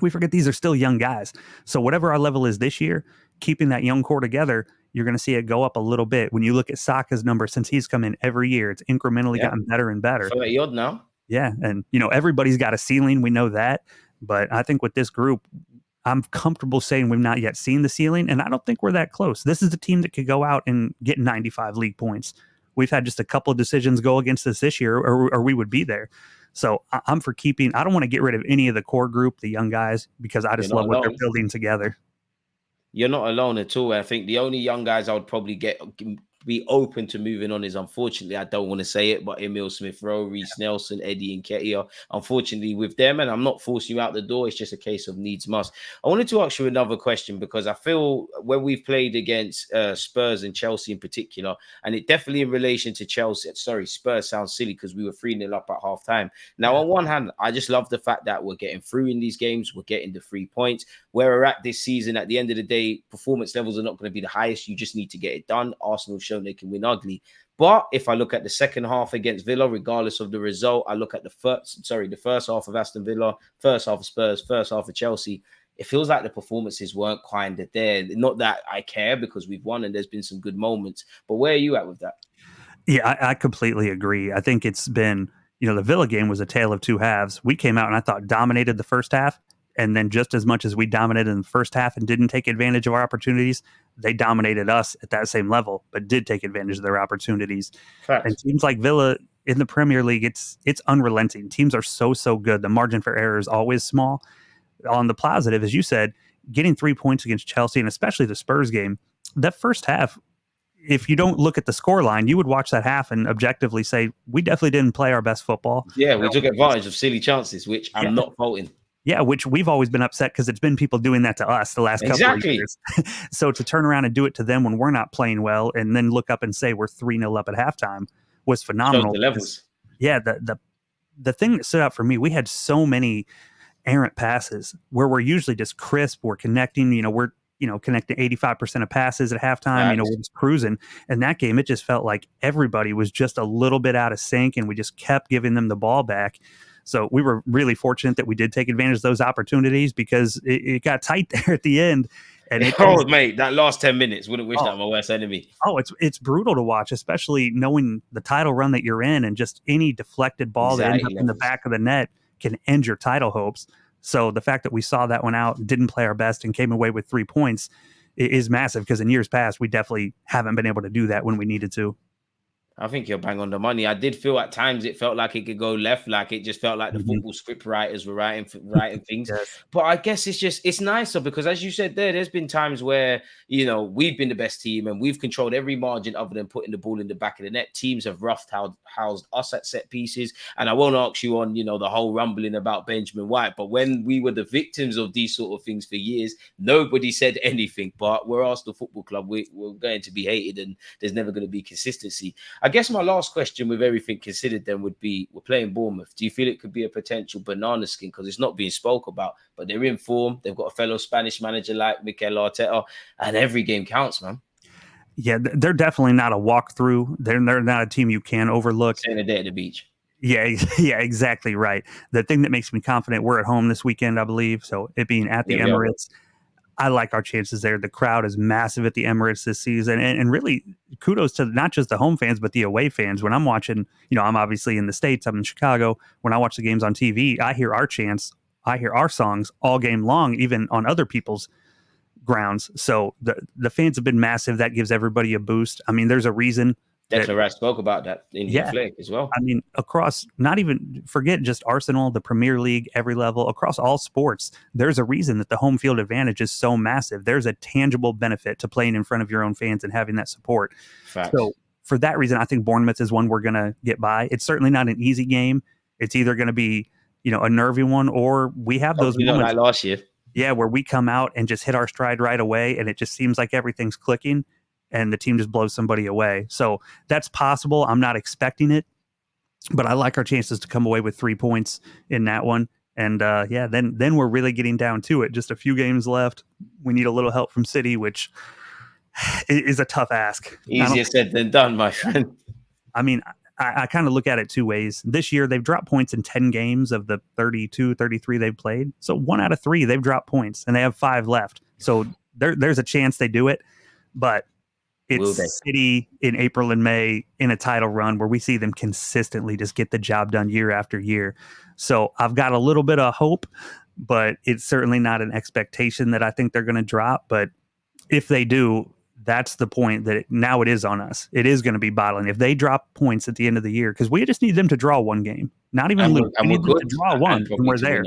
We forget these are still young guys. So whatever our level is this year, keeping that young core together, you're going to see it go up a little bit. When you look at Saka's number since he's come in every year, it's incrementally gotten better and better. 30 odd now. Yeah. And, everybody's got a ceiling. We know that. But I think with this group, I'm comfortable saying we've not yet seen the ceiling, and I don't think we're that close. This is a team that could go out and get 95 league points. We've had just a couple of decisions go against us this year, or we would be there. So I'm for keeping. I don't want to get rid of any of the core group, the young guys, because I just love what they're building together. You're not alone at all. I think the only young guys I would probably be open to moving on is, unfortunately, I don't want to say it, but Emil Smith-Rowe, Reece Nelson, Eddie Nketiah, unfortunately with them, and I'm not forcing you out the door, it's just a case of needs must. I wanted to ask you another question, because I feel when we've played against Spurs and Chelsea in particular, and it definitely in relation to Chelsea, Spurs sounds silly because we were 3-0 up at half time. Now, on one hand, I just love the fact that we're getting through in these games, we're getting the 3 points. Where we're at this season, at the end of the day, performance levels are not going to be the highest. You just need to get it done. Arsenal shown they can win ugly. But if I look at the second half against Villa, regardless of the result, I look at the first half of Aston Villa, first half of Spurs, first half of Chelsea. It feels like the performances weren't kind of there. Not that I care, because we've won and there's been some good moments. But where are you at with that? Yeah, I completely agree. I think it's been, the Villa game was a tale of two halves. We came out and I thought dominated the first half. And then just as much as we dominated in the first half and didn't take advantage of our opportunities, they dominated us at that same level, but did take advantage of their opportunities. Facts. And teams like Villa in the Premier League, it's unrelenting. Teams are so good. The margin for error is always small. On the positive, as you said, getting 3 points against Chelsea, and especially the Spurs game, that first half, if you don't look at the scoreline, you would watch that half and objectively say, we definitely didn't play our best football. Yeah, we took advantage of silly chances, which I'm not faulting. Yeah, which we've always been upset because it's been people doing that to us the last couple of years. So to turn around and do it to them when we're not playing well, and then look up and say we're 3-0 up at halftime was phenomenal. The levels. Yeah, the thing that stood out for me, we had so many errant passes where we're usually just crisp, we're connecting, we're connecting 85% of passes at halftime, we're just cruising. And that game, it just felt like everybody was just a little bit out of sync, and we just kept giving them the ball back. So we were really fortunate that we did take advantage of those opportunities, because it got tight there at the end. And mate, that last 10 minutes, wouldn't wish that on my worst enemy. Oh, it's brutal to watch, especially knowing the title run that you're in, and just any deflected ball that ends up in the back of the net can end your title hopes. So the fact that we saw that one out, didn't play our best, and came away with 3 points is massive, because in years past, we definitely haven't been able to do that when we needed to. I think you're bang on the money. I did feel at times it felt like it could go left, like it just felt like the football script writers were writing things. Yes. But I guess it's nicer, because as you said there's been times where, we've been the best team and we've controlled every margin other than putting the ball in the back of the net. Teams have housed us at set pieces. And I won't ask you on, the whole rumbling about Benjamin White, but when we were the victims of these sort of things for years, nobody said anything. But we're Arsenal Football Club. We're going to be hated, and there's never going to be consistency. I guess my last question, with everything considered, then would be, we're playing Bournemouth. Do you feel it could be a potential banana skin? Because it's not being spoke about, but they're in form. They've got a fellow Spanish manager like Mikel Arteta, and every game counts, man. Yeah, they're definitely not a walkthrough. They're not a team you can overlook. Staying a day at the beach. Yeah, exactly right. The thing that makes me confident, we're at home this weekend, I believe. So it being at the Emirates, I like our chances there. The crowd is massive at the Emirates this season. And really, kudos to not just the home fans, but the away fans. When I'm watching, I'm obviously in the States, I'm in Chicago. When I watch the games on TV, I hear our chants, I hear our songs all game long, even on other people's grounds. So the fans have been massive. That gives everybody a boost. I mean, there's a reason. Declan Rice spoke about that in Flick as well. I mean, across, not even forget just Arsenal, the Premier League, every level, across all sports, there's a reason that the home field advantage is so massive. There's a tangible benefit to playing in front of your own fans and having that support. Facts. So for that reason, I think Bournemouth is one we're going to get by. It's certainly not an easy game. It's either going to be, a nervy one, or we have those moments like last year. Yeah, where we come out and just hit our stride right away, and it just seems like everything's clicking, and the team just blows somebody away. So that's possible. I'm not expecting it, but I like our chances to come away with 3 points in that one. And then we're really getting down to it. Just a few games left. We need a little help from City, which is a tough ask. Easier said than done, my friend. I mean, I kind of look at it two ways. This year, they've dropped points in 10 games of the 32, 33 they've played. So 1 out of 3, they've dropped points, and they have 5 left. So there's a chance they do it. But it's City in April and May in a title run where we see them consistently just get the job done year after year. So I've got a little bit of hope, but it's certainly not an expectation that I think they're going to drop. But if they do, that's the point that now it is on us. It is going to be bottling. If they drop points at the end of the year, because we just need them to draw one game, not even lose. We need them to draw one, and we're there.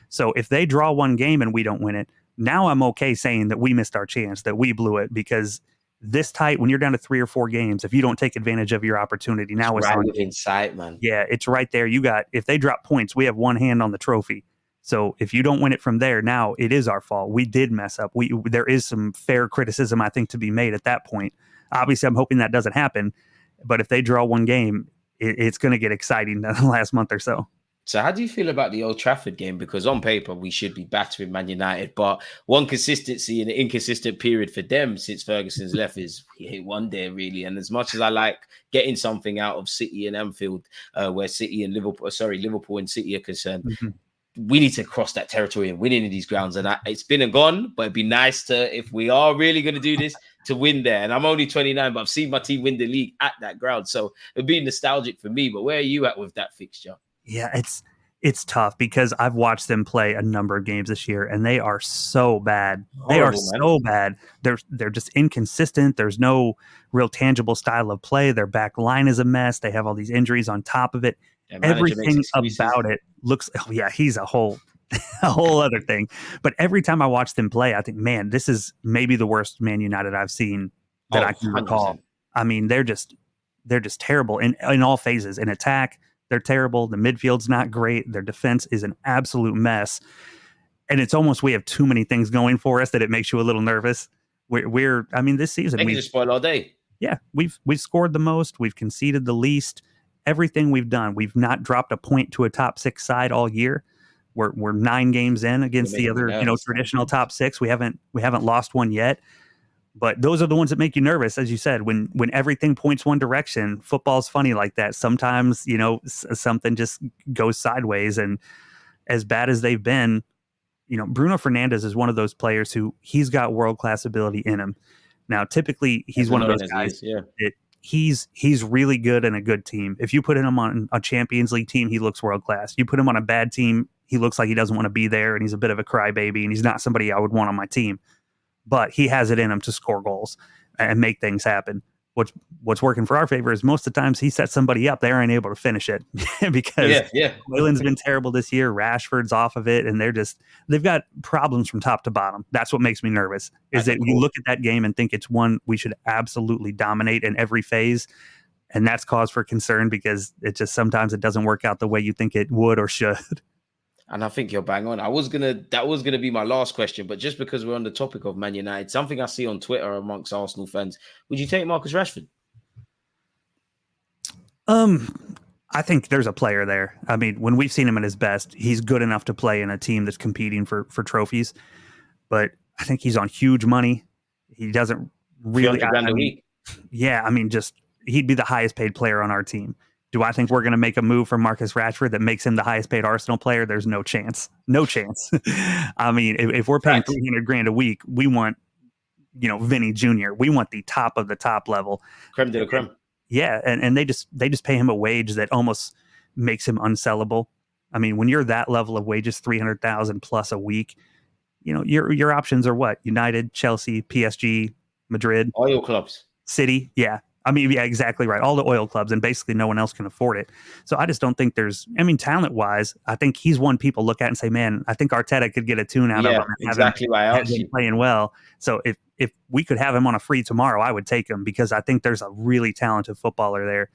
So if they draw one game and we don't win it, now I'm okay saying that we missed our chance, that we blew it, because this tight, when you're down to 3 or 4 games, if you don't take advantage of your opportunity, now it's right within sight, man. Yeah, it's right there. If they drop points, we have one hand on the trophy. So if you don't win it from there, now it is our fault. We did mess up. There is some fair criticism, I think, to be made at that point. Obviously, I'm hoping that doesn't happen. But if they draw one game, it's going to get exciting the last month or so. So how do you feel about the Old Trafford game? Because on paper, we should be battering Man United, but one consistency in an inconsistent period for them since Ferguson's left is we hit one day, really. And as much as I like getting something out of City and Anfield, where Liverpool and City are concerned, we need to cross that territory and win in these grounds. And it's been and gone, but it'd be nice to, if we are really going to do this, to win there. And I'm only 29, but I've seen my team win the league at that ground. So it'd be nostalgic for me. But where are you at with that fixture? Yeah, it's tough because I've watched them play a number of games this year, and they are so bad. They are so bad. They're just inconsistent. There's no real tangible style of play. Their back line is a mess. They have all these injuries on top of it. Everything about it looks. Oh yeah, he's a whole other thing. But every time I watch them play, I think, man, this is maybe the worst Man United I've seen that I can recall. I mean, they're just terrible in all phases. In attack, they're terrible. The midfield's not great. Their defense is an absolute mess. And it's almost we have too many things going for us that it makes you a little nervous. I mean, this season we just spoil all day. Yeah, we've scored the most. We've conceded the least. Everything we've done, we've not dropped a point to a top 6 side all year. We're 9 games in against the other, traditional top 6. We haven't lost one yet. But those are the ones that make you nervous, as you said. When everything points one direction, football's funny like that. Sometimes, something just goes sideways. And as bad as they've been, Bruno Fernandes is one of those players who he's got world-class ability in him. Now, typically, he's one of those guys that he's really good in a good team. If you put him on a Champions League team, he looks world-class. You put him on a bad team, he looks like he doesn't want to be there, and he's a bit of a crybaby, and he's not somebody I would want on my team. But he has it in him to score goals and make things happen. What's working for our favor is most of the times he sets somebody up, they aren't able to finish it because Wayland's been terrible this year. Rashford's off of it, and they've got problems from top to bottom. That's what makes me nervous. Is that you look at that game and think it's one we should absolutely dominate in every phase, and that's cause for concern because it just sometimes it doesn't work out the way you think it would or should. And I think you're bang on. That was gonna be my last question, but just because we're on the topic of Man United, something I see on Twitter amongst Arsenal fans, would you take Marcus Rashford? I think there's a player there. I mean, when we've seen him at his best, he's good enough to play in a team that's competing for trophies. But I think he's on huge money. He doesn't really. He'd be the highest paid player on our team. Do I think we're going to make a move for Marcus Rashford that makes him the highest paid Arsenal player? There's no chance. No chance. I mean, if we're paying $300,000 a week, we want, Vinny Jr. We want the top of the top level. Creme de la creme. Yeah, and they just pay him a wage that almost makes him unsellable. I mean, when you're that level of wages, $300,000 plus a week, your options are what? United, Chelsea, PSG, Madrid, oil clubs, City. Yeah. I mean, yeah, exactly right. All the oil clubs, and basically no one else can afford it. So I just don't think talent-wise, I think he's one people look at and say, man, I think Arteta could get a tune out of him. Exactly why I asked you. Playing well. So if we could have him on a free tomorrow, I would take him because I think there's a really talented footballer there.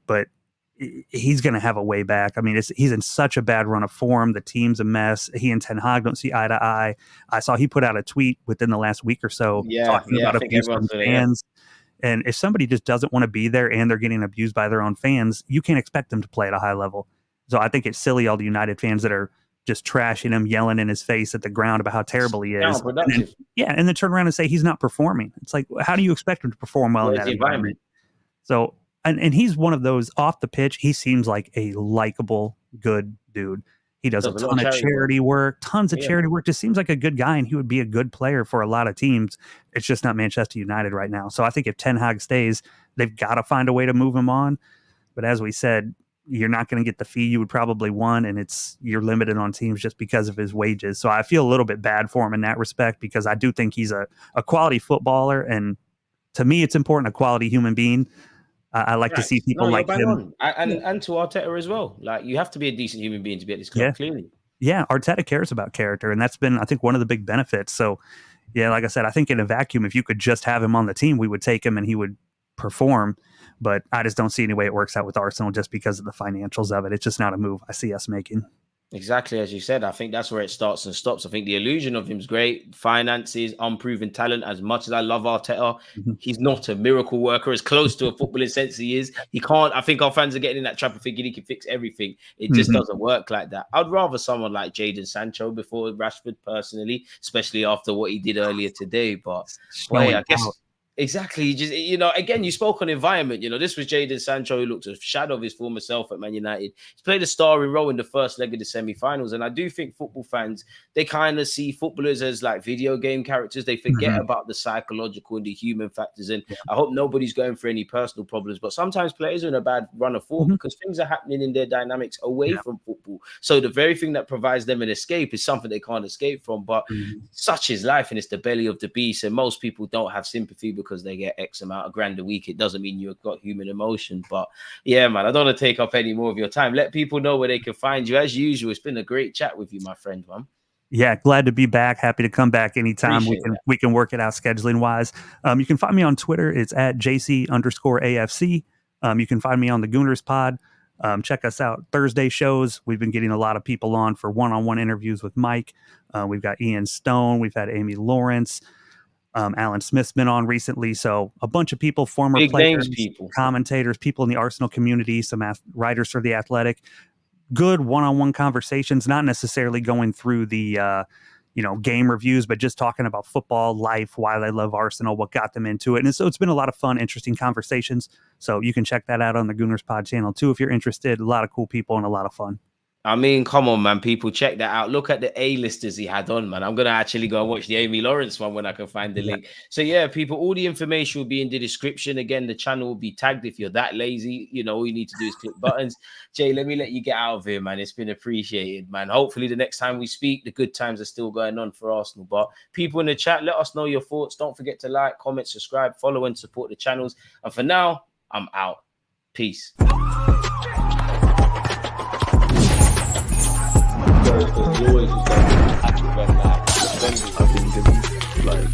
But he's going to have a way back. I mean, he's in such a bad run of form. The team's a mess. He and Ten Hag don't see eye to eye. I saw he put out a tweet within the last week or so talking about abuse from fans. And if somebody just doesn't want to be there and they're getting abused by their own fans, you can't expect them to play at a high level. So I think it's silly, all the United fans that are just trashing him, yelling in his face at the ground about how terrible he is. Counterproductive. And then turn around and say he's not performing. It's like, how do you expect him to perform well in that environment? So, and he's one of those off the pitch. He seems like a likable, good dude. He does a ton of charity work, tons of charity work. Just seems like a good guy, and he would be a good player for a lot of teams. It's just not Manchester United right now. So I think if Ten Hag stays, they've got to find a way to move him on. But as we said, you're not going to get the fee you would probably want, and you're limited on teams just because of his wages. So I feel a little bit bad for him in that respect, because I do think he's a quality footballer, and to me, it's important, a quality human being. I like to see people like him. And to Arteta as well. Like, you have to be a decent human being to be at this club, clearly. Yeah, Arteta cares about character, and that's been, I think, one of the big benefits. So, yeah, like I said, I think in a vacuum, if you could just have him on the team, we would take him and he would perform. But I just don't see any way it works out with Arsenal just because of the financials of it. It's just not a move I see us making. Exactly, as you said, I think that's where it starts and stops. I think the illusion of him is great. Finances, unproven talent. As much as I love Arteta, he's not a miracle worker. As close to a footballing sense he is, he can't. I think our fans are getting in that trap of thinking he can fix everything. It just doesn't work like that. I'd rather someone like Jadon Sancho before Rashford, personally, especially after what he did earlier today. But boy, I guess. Exactly. Just, again, you spoke on environment. This was Jadon Sancho, who looked a shadow of his former self at Man United. He's played a starring role in the first leg of the semi-finals. And I do think football fans, they kind of see footballers as like video game characters. They forget about the psychological and the human factors. And I hope nobody's going for any personal problems. But sometimes players are in a bad run of form because things are happening in their dynamics away from football. So the very thing that provides them an escape is something they can't escape from. But such is life, and it's the belly of the beast. And most people don't have sympathy because they get X amount of grand a week. It doesn't mean you've got human emotion. But yeah, man, I don't want to take up any more of your time. Let people know where they can find you. As usual, it's been a great chat with you, my friend, man. Yeah, glad to be back. Happy to come back anytime. We can work it out scheduling wise. You can find me on Twitter. It's at JC_AFC. You can find me on the Gooners pod. Check us out. Thursday shows. We've been getting a lot of people on for one-on-one interviews with Mike. We've got Ian Stone. We've had Amy Lawrence. Alan Smith's been on recently. So a bunch of people, former big players, names, commentators, people in the Arsenal community, some writers for The Athletic. Good one-on-one conversations, not necessarily going through the game reviews, but just talking about football, life, why they love Arsenal, what got them into it. And so it's been a lot of fun, interesting conversations. So you can check that out on the Gooners Pod channel too if you're interested. A lot of cool people and a lot of fun. I mean, come on, man. People, check that out. Look at the A-listers he had on, man. I'm going to actually go and watch the Amy Lawrence one when I can find the link. So, yeah, people, all the information will be in the description. Again, the channel will be tagged if you're that lazy. All you need to do is click buttons. Jay, let me let you get out of here, man. It's been appreciated, man. Hopefully the next time we speak, the good times are still going on for Arsenal. But people in the chat, let us know your thoughts. Don't forget to like, comment, subscribe, follow, and support the channels. And for now, I'm out. Peace. I think it's like